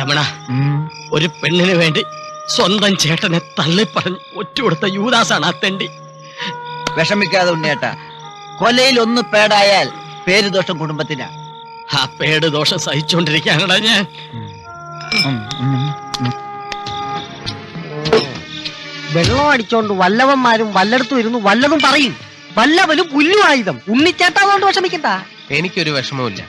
രമണ, ഒരു പെണ്ണിന് വേണ്ടി സ്വന്തം ചേട്ടനെ തള്ളിപ്പറഞ്ഞ് ഒറ്റുകൊടുത്ത യൂദാസാണ് ആ തെണ്ടി. വിഷമിക്കാതെ ഉണ്ണിയേട്ടാ, കൊലയിൽ ഒന്ന് പേടായാൽ പേര് ദോഷം കുടുംബത്തിനാ. ആ പേട് ദോഷം സഹിച്ചോണ്ടിരിക്കാനടാ ഞാൻ. വെള്ളം അടിച്ചോണ്ട് വല്ലവന്മാരും വല്ലയിടത്തും ഇരുന്ന് വല്ലതും പറയും. വല്ലവനും പുല്ലുമായുധം. ഉണ്ണിച്ചേട്ടാതുകൊണ്ട് വിഷമിക്കണ്ട. എനിക്കൊരു വിഷമവുമില്ല.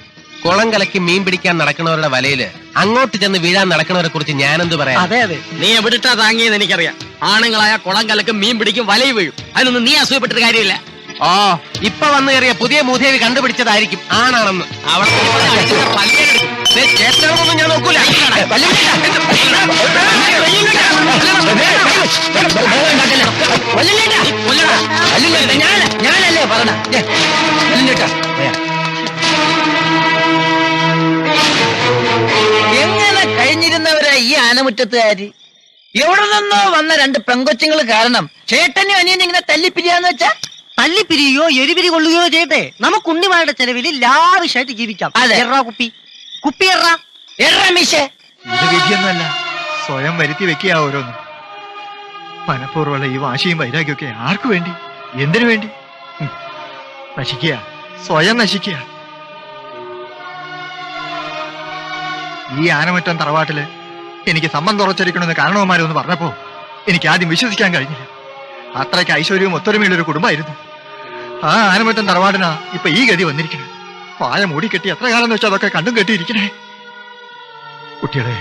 കുളം കലക്കി മീൻ പിടിക്കാൻ നടക്കുന്നവരുടെ വലയില് അങ്ങോട്ട് ചെന്ന് വീഴാൻ നടക്കുന്നവരെ കുറിച്ച് ഞാനെന്ത് പറയാം? അതെ അതെ, നീ എവിടിട്ടാ താങ്ങിയെന്ന് എനിക്കറിയാം. ആണുങ്ങളായ കുളം കലക്കും മീൻ പിടിക്കും വലയിൽ വീഴും. അതിനൊന്നും നീ അസൂയപ്പെട്ടിട്ട് കാര്യമില്ല. ഓ, ഇപ്പൊ വന്നു കയറിയ പുതിയ മൂദേവി കണ്ടുപിടിച്ചതായിരിക്കും ആണാണെന്ന്. ചേട്ടനൊന്നും ഞാൻ നോക്കൂല. ഞാനല്ലേ പറഞ്ഞ എങ്ങനെ കഴിഞ്ഞിരുന്നവരാ ഈ ആനമുറ്റത്തുകാര്? എവിടെ നിന്നോ വന്ന രണ്ട് പെങ്കൊച്ചുങ്ങൾ കാരണം ചേട്ടനും അനിയനും ഇങ്ങനെ തല്ലിപ്പിരിയാന്ന് വെച്ചാ? തല്ലിപ്പിരിയോ എരിപിരി കൊള്ളുകയോ ചെയ്യട്ടെ, നമുക്ക് ഉണ്ണിമാരുടെ ചെലവിൽ ലാവിഷായിട്ട് ജീവിക്കാം. എറാ കുപ്പി, കുപ്പി എറാ മീശേ. ഇത് വിധിയൊന്നുമല്ല, സ്വയം വരുത്തി വെക്കുക ഓരോന്നും. മനഃപൂർവ്വമുള്ള ഈ വാശിയും വൈരാഗ്യമൊക്കെ ആർക്കു വേണ്ടി, എന്തിനു വേണ്ടി? നശിക്കുക, സ്വയം നശിക്കുക. ഈ ആനമറ്റം തറവാട്ടില് എനിക്ക് സംബന്ധം ഉറച്ചിരിക്കണമെന്ന് കാരണവന്മാരൊന്ന് പറഞ്ഞപ്പോ എനിക്ക് ആദ്യം വിശ്വസിക്കാൻ കഴിഞ്ഞില്ല. അത്രയ്ക്ക് ഐശ്വര്യവും ഒത്തൊരുമയുള്ളൊരു കുടുംബമായിരുന്നു. ആ ആനമറ്റം തറവാടിനാ ഇപ്പൊ ഈ ഗതി വന്നിരിക്കണേ. പായ മൂടിക്കെട്ടി എത്ര കാലം എന്ന് വെച്ചാൽ അതൊക്കെ കണ്ടും കെട്ടിയിരിക്കണേ. കുട്ടികളെ,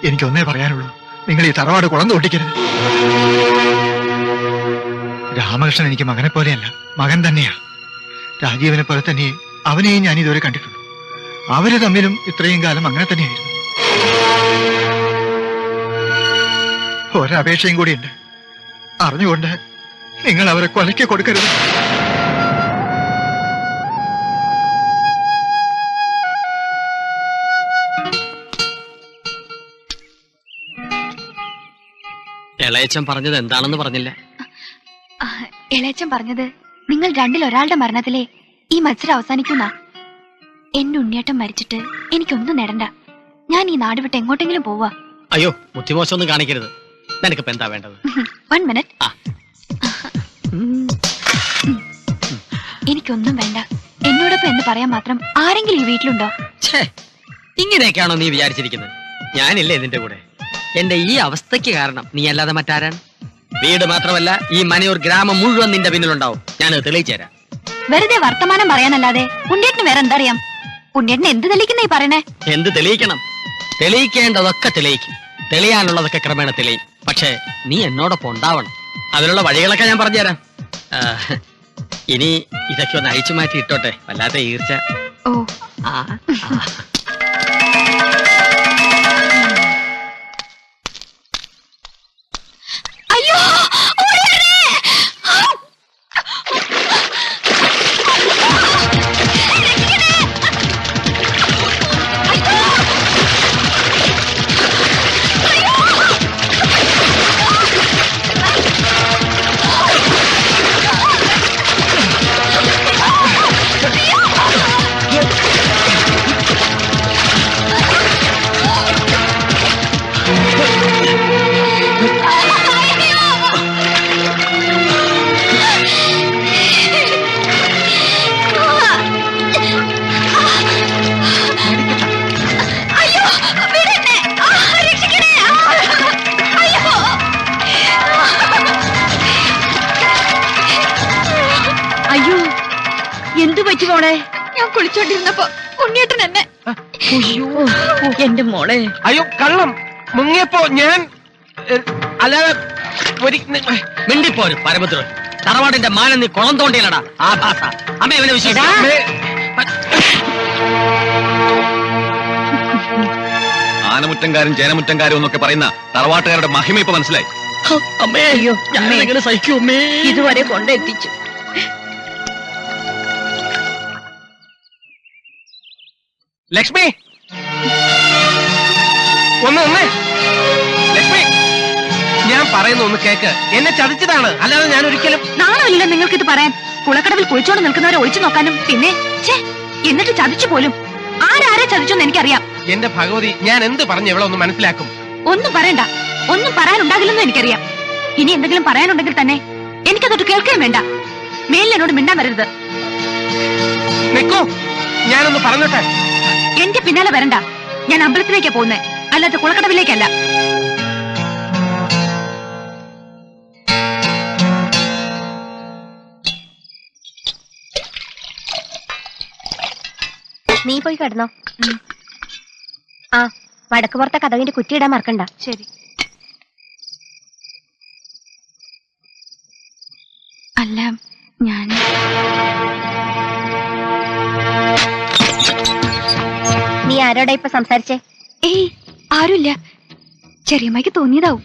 എനിക്കൊന്നേ പറയാനുള്ളൂ, നിങ്ങൾ ഈ തറവാട് കുളം തോട്ടിക്കരുത്. രാമകൃഷ്ണൻ എനിക്ക് മകനെ പോലെയല്ല, മകൻ തന്നെയാ. രാജീവനെ പോലെ തന്നെ അവനെയും ഞാൻ ഇതുവരെ കണ്ടിട്ടുള്ളൂ. അവര് തമ്മിലും ഇത്രയും കാലം അങ്ങനെ തന്നെയായിരുന്നു. ഒരപേക്ഷയും കൂടിയുണ്ട്. അറിഞ്ഞുകൊണ്ട് നിങ്ങൾ അവരെ കൊലയ്ക്ക് കൊടുക്കരുത്. ഇളയച്ചൻ പറഞ്ഞത് എന്താണെന്ന് പറഞ്ഞില്ല. ഇളയച്ചൻ പറഞ്ഞത് നിങ്ങൾ രണ്ടിൽ ഒരാളുടെ മരണത്തിലെ ഈ മത്സരം അവസാനിക്കുന്ന. എന്റെ ഉണ്ണിയേട്ടൻ മരിച്ചിട്ട് എനിക്കൊന്നും നേടണ്ട. ഞാൻ ഈ നാട് വിട്ട് എങ്ങോട്ടെങ്കിലും പോവാ. അയ്യോ, ബുദ്ധിമോശമൊന്നും കാണിക്കരുത്. നിനക്കിപ്പോ എന്താ വേണ്ടത്? 1 മിനിറ്റ്. എനിക്കൊന്നും വേണ്ട. എന്നോടൊപ്പം എന്ന് പറയാൻ മാത്രം ആരെങ്കിലും ഈ വീട്ടിലുണ്ടോ? ഇങ്ങനെയൊക്കെയാണോ നീ വിചാരിച്ചിരിക്കുന്നത്? ഞാനില്ലേ നിന്റെ കൂടെ? എന്റെ ഈ അവസ്ഥയ്ക്ക് കാരണം നീ അല്ലാതെ മറ്റാരാണ്? വീട് മാത്രമല്ല, ഈ മനയൂർ ഗ്രാമം മുഴുവൻ നിന്റെ പിന്നിലുണ്ടാവും. ഞാനത് തെളിയിച്ചുതരാം. വെറുതെ വർത്തമാനം പറയാനല്ലാതെ ഉണ്ണിയേട്ടന് വേറെ എന്തറിയാം? ഉണ്ണിയേട്ടന് എന്ത് തെളിയിക്കുന്നേ പറയണേ? എന്ത് തെളിയിക്കണം? തെളിയിക്കേണ്ടതൊക്കെ തെളിയിക്കും. തെളിയാനുള്ളതൊക്കെ ക്രമേണ തെളിയും. പക്ഷെ നീ എന്നോടൊപ്പം ഉണ്ടാവണം. അതിനുള്ള വഴികളൊക്കെ ഞാൻ പറഞ്ഞുതരാം. ഇനി ഇതൊക്കെ ഒന്ന് അഴിച്ചു മാറ്റി ഇട്ടോട്ടെ, വല്ലാത്ത ഈർച്ച. ഓ, അയ്യോ, എന്തു പറ്റി മോളെ? ഞാൻ കുളിച്ചോണ്ടിരുന്നപ്പോ ഉണ്ണിയേട്ടൻ എന്നെ. എന്റെ മോളെ. അയ്യോ, കള്ളം മുങ്ങിയപ്പോ ഞാൻ അല്ലാതെ മിണ്ടിപ്പോരും പരമദ്രോ. തറവാടിന്റെ മാനം നീ കുളം തോണ്ടിയല്ലടാ ആഭാസ. അമ്മ ഇവനെ വിശ്വസിക്കും. ആനമുറ്റംകാരും ചേനമുറ്റംകാരും എന്നൊക്കെ പറയുന്ന തറവാട്ടുകാരുടെ മഹിമ ഇപ്പൊ മനസ്സിലായി. അമ്മേ, ഞാനെങ്ങനെ സഹിക്കൂ അമ്മേ? ഇതുവരെ കൊണ്ടെത്തിച്ചു. ലക്ഷ്മി, ഒന്ന് ലക്ഷ്മി, ഞാൻ പറയുന്ന ഒന്ന് കേക്ക്. എന്നെ ചതിച്ചതാണ്, അല്ലാതെ ഞാൻ ഒരിക്കലും. നാണമില്ല നിങ്ങൾക്ക് ഇത് പറയാൻ? കുളക്കടവിൽ കുളിച്ചോണ്ട് നിൽക്കുന്നവരെ ഒഴിച്ചു നോക്കാനും. പിന്നെ എന്നിട്ട് ചതിച്ചു പോലും. ആരാരെ ചതിച്ചോന്ന് എനിക്കറിയാം. എന്റെ ഭഗവതി, ഞാൻ എന്ത് പറഞ്ഞു ഇവിടെ ഒന്ന് മനസ്സിലാക്കും? ഒന്നും പറയണ്ട, ഒന്നും പറയാനുണ്ടാകില്ലെന്ന് എനിക്കറിയാം. ഇനി എന്തെങ്കിലും പറയാനുണ്ടെങ്കിൽ തന്നെ എനിക്കതൊട്ട് കേൾക്കാൻ വേണ്ട. മേലിനോട് മിണ്ടാൻ വരരുത്. നിക്കോ, ഞാനൊന്ന് പറഞ്ഞോട്ടെ. എന്റെ പിന്നാലെ വരണ്ട. ഞാൻ അമ്പലത്തിലേക്കാ പോകുന്നേ, അല്ലാതെ കുളക്കടവിലേക്കല്ല. നീ പോയി കിടന്നോ. ആ, വടക്ക് പുറത്തെ കഥകിന്റെ കുറ്റിയിടാൻ മറക്കണ്ട. ശരി. അല്ല, ഞാൻ നീ ആരോടാ ഇപ്പൊ സംസാരിച്ചേ? ഏയ്, ആരുമില്ല. ചെറിയമ്മയ്ക്ക് തോന്നിയതാവും.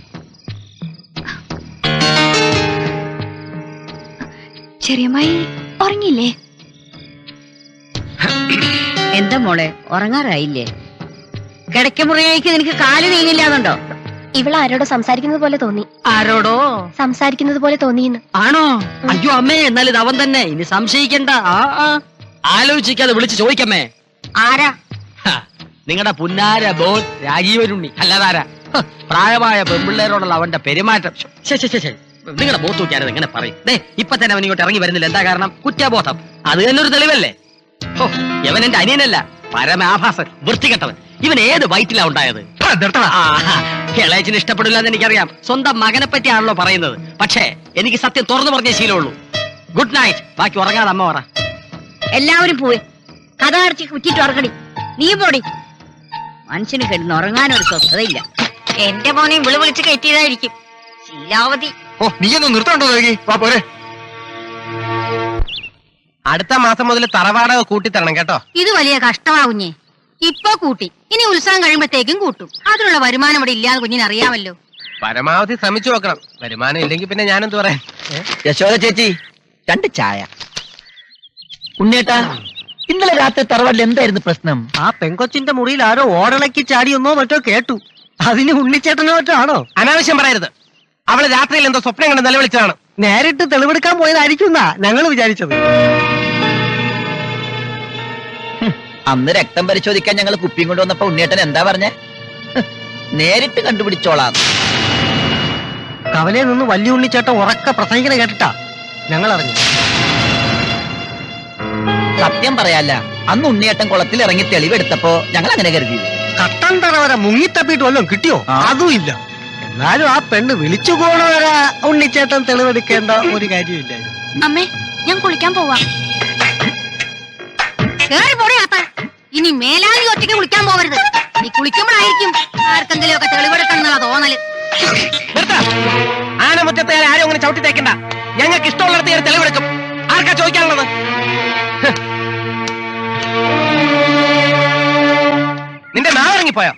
ചെറിയമ്മായി ഉറങ്ങിയില്ലേ? എന്താ മോളെ, ഉറങ്ങാറായില്ലേ? കിടക്കമുറിയേക്ക് നിനക്ക് കാല് നീങ്ങില്ലാന്നുണ്ടോ? ഇവള് ആരോടോ സംസാരിക്കുന്നത് പോലെ തോന്നി. ആരോടോ സംസാരിക്കുന്നത് പോലെ തോന്നിയെന്ന്. ആണോ? അയ്യോ അമ്മേ, എന്നാൽ ഇത് അവൻ തന്നെ. ഇനി സംശയിക്കണ്ട. ആലോചിക്കാതെ വിളിച്ച് ചോദിക്കമ്മേ. ആരാ? നിങ്ങളുടെ പുന്നാര ബോൻ രാജീവനുണ്ണി. അല്ലാതാരാ? പ്രായമായ പെൺപിള്ളേരോടുള്ള അവന്റെ പെരുമാറ്റം. നിങ്ങളുടെ ബോത്ത് നോക്കിയാരത് എങ്ങനെ പറയും? ഇപ്പൊ തന്നെ അവൻ ഇങ്ങോട്ട് ഇറങ്ങി വരുന്നില്ല. എന്താ കാരണം? കുറ്റബോധം. അത് തന്നെ ഒരു തെളിവല്ലേ? ഓ, ഇവൻ എന്റെ അനിയനല്ല, പരമാഭാസൻ, വൃത്തികെട്ടവൻ. ഇവൻ ഏത് വയറ്റിലാ ഉണ്ടായത്? ഇളയച്ചിന് ഇഷ്ടപ്പെടില്ല എന്ന് എനിക്കറിയാം. സ്വന്തം മകനെ പറ്റിയാണല്ലോ പറയുന്നത്. പക്ഷേ എനിക്ക് സത്യം തുറന്നു പറഞ്ഞ ശീലമുള്ളൂ. Good night. ബാക്കി ഉറങ്ങാതെ അമ്മ പറ. എല്ലാവരും പോയി കഥ അടച്ച് കുറ്റിട്ട് ഉറങ്ങടി. നീ പോടി. മനുഷ്യന് കിടന്ന് ഉറങ്ങാനൊരു സ്വസ്ഥതയില്ല. എന്റെ മോനെയും വിളിച്ച് കയറ്റിയതായിരിക്കും. ശീലാവതി. ഓ, നീയൊന്നും നിർത്തണ്ടോ? വാ പോരെ. അടുത്ത മാസം മുതൽ തറവാടക കൂട്ടിത്തരണം കേട്ടോ. ഇത് വലിയ കഷ്ടമാകുഞ്ഞേ. ഇപ്പൊ കൂട്ടി, ഇനി ഉത്സവം കഴിയുമ്പോഴത്തേക്കും കൂട്ടും. അതിനുള്ള വരുമാനം ഇവിടെ ഇല്ലാന്ന് കുഞ്ഞിന് അറിയാമല്ലോ. പരമാവധി ശ്രമിച്ചു നോക്കണം. വരുമാനം ഇല്ലെങ്കിൽ പിന്നെ ഞാനെന്ത് പറയാൻ? യശോദ ചേച്ചി, 2 ചായ. ഉണ്ണേട്ടാ, ഇന്നലെ രാത്രി തറവാട്ടിൽ എന്തായിരുന്നു പ്രശ്നം? ആ പെങ്കൊച്ചിന്റെ മുറിയിൽ ആരോ ഓടളക്കി ചാടിയൊന്നോ മറ്റോ കേട്ടു. അതിന് ഉണ്ണിച്ചേട്ടനോ മറ്റോ ആണോ? അനാവശ്യം പറയരുത്. അവള് രാത്രിയിൽ എന്തോ സ്വപ്നം കണ്ട് നിലവിളിച്ചതാണ്. നേരിട്ട് തെളിവെടുക്കാൻ പോയതായിരിക്കും ഞങ്ങൾ വിചാരിച്ചത്. അന്ന് രക്തം പരിശോധിക്കാൻ ഞങ്ങൾ കുപ്പിയും കൊണ്ടുവന്നപ്പോ ഉണ്ണിയേട്ടൻ എന്താ പറഞ്ഞേ? നേരിട്ട് കണ്ടുപിടിച്ചോളാം. കവലയിൽ നിന്ന് വലിയ ഉണ്ണിച്ചേട്ടൻ ഉറക്ക പ്രസംഗിക്കണ കേട്ടിട്ടാ ഞങ്ങൾ അറിഞ്ഞു. സത്യം പറയാല്ല, അന്ന് ഉണ്ണിയേട്ടൻ കുളത്തിൽ ഇറങ്ങി തെളിവെടുത്തപ്പോ ഞങ്ങൾ അങ്ങനെ കരുതിയത്. കട്ടൻ തറവര മുങ്ങിത്തപ്പിയിട്ട് വല്ലതും കിട്ടിയോ? അതും ഇല്ല. എന്നാലും ആ പെണ്ണ് വിളിച്ചു പോണവരെ ഉണ്ണിച്ചേട്ടൻ തെളിവെടുക്കേണ്ട ഒരു കാര്യമില്ലായിരുന്നു. അമ്മേ, ഞാൻ കുളിക്കാൻ പോവാ. കേറി പോടി ആത്ത. ഇനി മേലാലി ഒറ്റയ്ക്ക് കുളിക്കാൻ പോകരുത്. നീ കുളിക്കുമ്പോഴായിരിക്കും ആർക്കെങ്കിലും ഒക്കെ തെളിവെടുക്കണം എന്നുള്ള തോന്നല്. ആനമുറ്റത്തെ ആരും അങ്ങനെ ചവിട്ടി തേക്കണ്ട. ഞങ്ങൾക്ക് ഇഷ്ടമുള്ളിടത്ത് ഞാൻ തെളിവെടുക്കും. ആർക്കാ ചോദിക്കാനുള്ളത്? നിന്റെ നാവിറങ്ങിപ്പോയോ?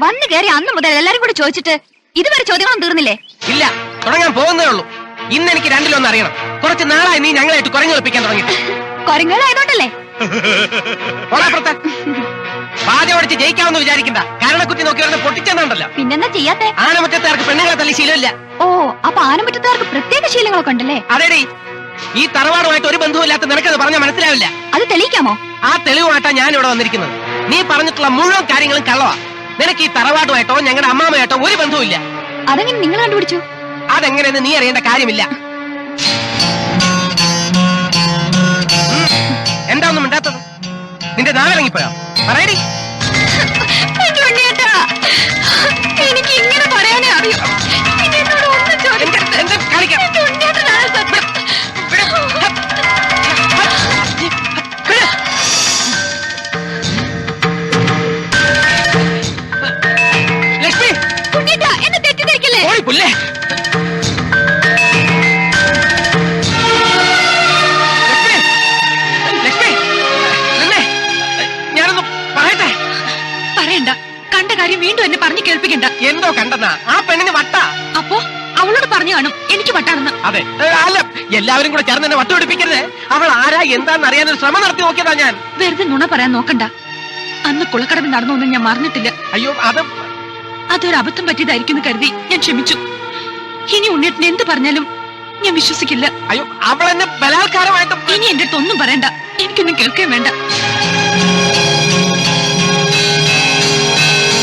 വന്നു കയറി അന്ന് മുതൽ എല്ലാരും കൂടി ചോദിച്ചിട്ട് ഇതുവരെ ചോദ്യങ്ങളും തീർന്നില്ലേ? ഇല്ല, തുടങ്ങാൻ പോകുന്നേ ഉള്ളൂ. ഇന്ന് എനിക്ക് രണ്ടിലൊന്നും അറിയണം. കുറച്ച് നാളായി നീ ഞങ്ങളായിട്ട് കുരങ്ങ് കളിപ്പിക്കാൻ തുടങ്ങി. കൊരങ്ങളായതുകൊണ്ടല്ലേ? പാതി ഓടിച്ച് ജയിക്കാമെന്ന് വിചാരിക്കണ്ട. കാരണക്കുറ്റി നോക്കി പറഞ്ഞ് പൊട്ടിച്ചെന്നുണ്ടല്ലോ. പിന്നെന്താ ചെയ്യാത്തെ? ആനമുറ്റത്തേർക്ക് പെണ്ണുങ്ങളെ തല്ലി ശീലമില്ല. ഓ, അപ്പൊ ആനമുറ്റത്തുകാർക്ക് പ്രത്യേക ശീലങ്ങളൊക്കെ ഉണ്ടല്ലേ? അതേടി, ഈ തറവാടുമായിട്ട് ഒരു ബന്ധവുമില്ലാത്ത നിനക്കത് പറഞ്ഞാൽ മനസ്സിലാവില്ല. അത് തെളിയിക്കാമോ? ആ തെളിവുമായിട്ടാ ഞാൻ ഇവിടെ വന്നിരിക്കുന്നത്. നീ പറഞ്ഞിട്ടുള്ള മുഴുവൻ കാര്യങ്ങളും കള്ളവാ. നിനക്ക് ഈ തറവാടുമായിട്ടോ ഞങ്ങളുടെ അമ്മാമയായിട്ടോ ഒരു ബന്ധവുമില്ല. അതെങ്ങനെ നിങ്ങൾ കണ്ടുപിടിച്ചു? അതെങ്ങനെയെന്ന് നീ അറിയേണ്ട കാര്യമില്ല. എന്താ ഒന്നും മിണ്ടാത്തത്? നിന്റെ നാവിറങ്ങിപ്പോയോ? പറയടി. എനിക്ക് ഇങ്ങനെ പറയാനേ അറിയൂ. ലക്ഷ്മി, എന്നെ തെറ്റിദ്ധരിക്കല്ലേ? ഓടി പുല്ലേ. പറയണ്ട, കണ്ട കാര്യം വീണ്ടും എന്നെ പറഞ്ഞു കേൾപ്പിക്കണ്ട. എന്തോ കണ്ടെന്നാ? ആ പെണ്ണിന് വട്ട. അപ്പോ അവളോട് പറഞ്ഞു കാണും എനിക്ക് വട്ടാണെന്ന്. അതെ, അല്ല, എല്ലാവരും കൂടെ ചേർന്ന് എന്നെ വട്ടുപിടിപ്പിക്കരുത്. അവൾ ആരാ എന്താന്ന് അറിയാനൊരു ശ്രമം നടത്തി നോക്കിയതാ ഞാൻ. വെറുതെ നുണ പറയാൻ നോക്കണ്ട. അന്ന് കുളക്കടവിൽ നടന്നൊന്നും ഞാൻ മറന്നിട്ടില്ല. അയ്യോ, അതൊരു അബദ്ധം പറ്റിയതായിരിക്കും കരുതി ഞാൻ ക്ഷമിച്ചു. ഇനി ഉണ്ണിയേട്ടൻ എന്ത് പറഞ്ഞാലും ഞാൻ വിശ്വസിക്കില്ല. അയ്യോ, അവൾ എന്നെ ബലാത്കാരമായിട്ട്. ഇനി എന്റെ അടുത്ത് ഒന്നും പറയണ്ട. എനിക്കൊന്നും കേൾക്കാൻ വേണ്ട.